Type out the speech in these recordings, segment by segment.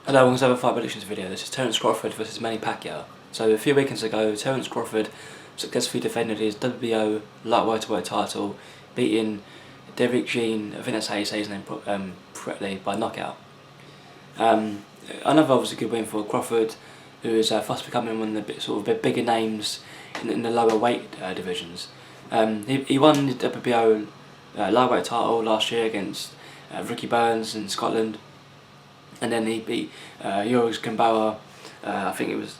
Hello, welcome to another fight predictions video. This is Terence Crawford versus Manny Pacquiao. So a few weekends ago, Terence Crawford successfully defended his WBO light welterweight title, beating Derek Jean, I think that's how you say his name correctly, by knockout. Another obviously good win for Crawford, who is fast becoming one of the bigger names in the lower weight divisions. He won the WBO lightweight title last year against Ricky Burns in Scotland. And then he beat Yoris Gamboa. I think it was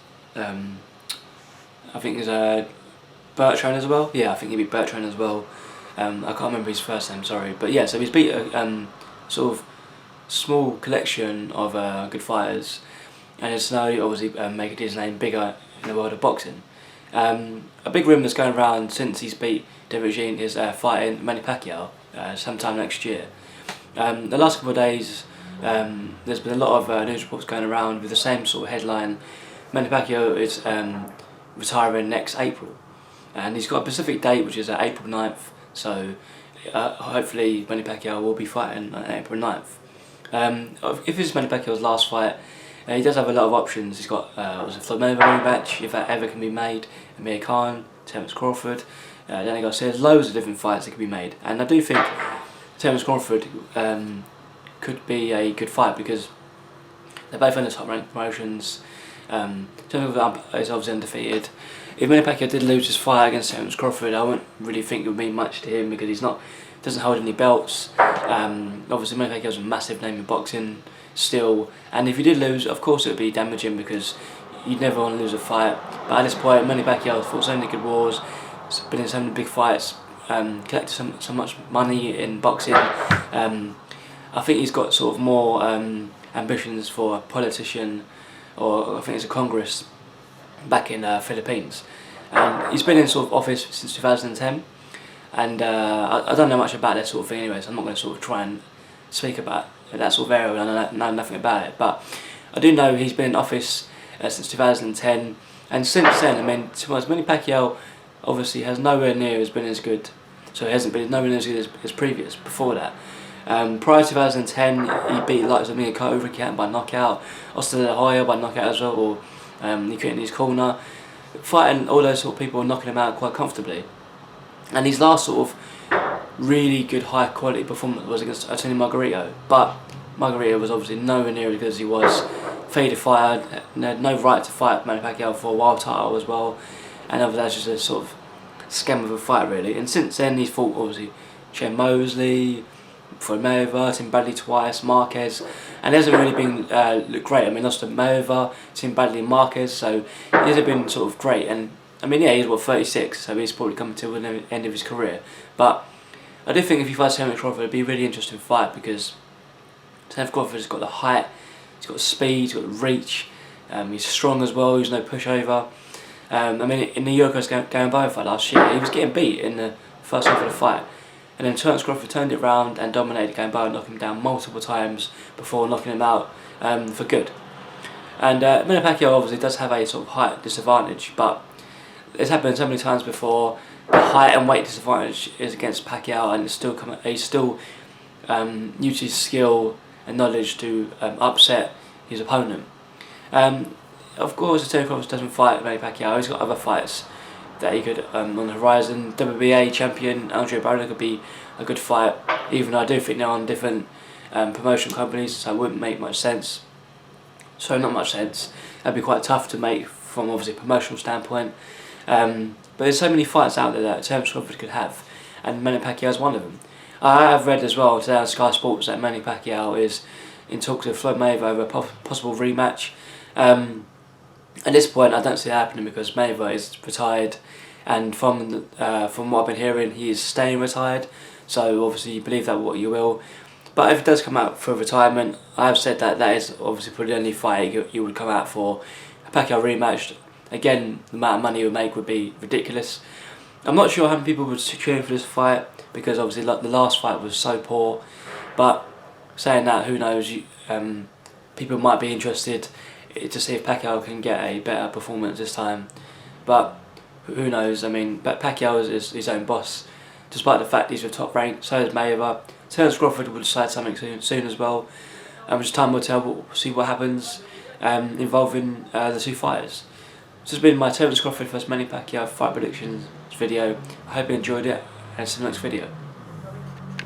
Bertrand as well. Yeah, I think he beat Bertrand as well. I can't remember his first name, sorry. But yeah, so he's beat a sort of small collection of good fighters, and it's now obviously making his name bigger in the world of boxing. A big rumour that's going around since he's beat Derek Jean is fighting Manny Pacquiao sometime next year. The last couple of days, there's been a lot of news reports going around with the same sort of headline. Manny Pacquiao is retiring next April, and he's got a specific date, which is April 9th, so hopefully Manny Pacquiao will be fighting on April 9th. If this is Manny Pacquiao's last fight, he does have a lot of options. He's got Floyd Mayweather rematch, if that ever can be made, Amir Khan, Terence Crawford, Danny Garcia. There's loads of different fights that can be made, and I do think Terence Crawford could be a good fight because they're both in the top ranked promotions. Terence Crawford is obviously undefeated. If Manny Pacquiao did lose his fight against Terence Crawford, I wouldn't really think it would mean much to him because doesn't hold any belts. Obviously Manny Pacquiao's a massive name in boxing still, and if he did lose, of course it would be damaging because you'd never want to lose a fight. But at this point, Manny Pacquiao fought so many good wars, been in so many big fights, collected so much money in boxing. I think he's got sort of more ambitions for a politician, or I think it's a Congress back in Philippines. And he's been in sort of office since 2010, and I don't know much about that sort of thing anyway, so I'm not going to sort of try and speak about that sort of area. I know nothing about it, but I do know he's been in office since 2010, and since then, I mean, to be honest, Manny Pacquiao obviously has nowhere near been as good, so he hasn't been nowhere near as good as previous before that. Prior to 2010, he beat likes of Amir Khan by knockout, Austin De La Hoya by knockout as well, or he couldn't in his corner, fighting all those sort of people, knocking him out quite comfortably. And his last sort of really good high quality performance was against Tony Margarito, but Margarito was obviously nowhere near as good as he was. Faded fired, had no right to fight Manny Pacquiao for a world title as well, and obviously that's just a sort of scam of a fight really. And since then he's fought obviously Shane Mosley, Floyd Mayweather, Tim Bradley twice, Marquez, and it hasn't really been looked great. I mean, lost to Mayweather, Tim Bradley, Marquez, so it hasn't been sort of great. And I mean, yeah, he's 36, so he's probably coming to the end of his career. But I do think if he fights Terence Crawford, it'd be a really interesting fight because Terence Crawford's got the height, he's got the speed, he's got the reach, he's strong as well, he's no pushover. I mean, in the Yoris Gamboa fight last year, he was getting beat in the first half of the fight. And then Terence Crawford turned it around and dominated Gamboa, knocking him down multiple times before knocking him out for good. And Manny Pacquiao obviously does have a sort of height disadvantage, but it's happened so many times before. The height and weight disadvantage is against Pacquiao, and he's still used his skill and knowledge to upset his opponent. Of course, if Terence Crawford doesn't fight Manny Pacquiao, he's got other fights that he could on the horizon. WBA champion Andre Barona could be a good fight, even though I do think they're on different promotion companies, so it wouldn't make much sense. So not much sense. That'd be quite tough to make from obviously a promotional standpoint. But there's so many fights out there that Terence Crawford could have, and Manny Pacquiao is one of them. I have read as well today on Sky Sports that Manny Pacquiao is in talks with Floyd Mayweather over a possible rematch. At this point, I don't see it happening because Mayweather is retired, and from what I've been hearing, he is staying retired. So obviously, you believe that what you will. But if it does come out for retirement, I have said that is obviously probably the only fight you would come out for. A Pacquiao rematch, again, the amount of money it would make would be ridiculous. I'm not sure how many people would cheer for this fight because obviously the last fight was so poor. But saying that, who knows? People might be interested to see if Pacquiao can get a better performance this time, but who knows? I mean, Pacquiao is his own boss, despite the fact he's a top rank. So is Mayweather. Terence Crawford will decide something soon as well. Just time will tell. We'll see what happens involving the two fighters. This has been my Terence Crawford vs Manny Pacquiao fight predictions video. I hope you enjoyed it, and see you in the next video.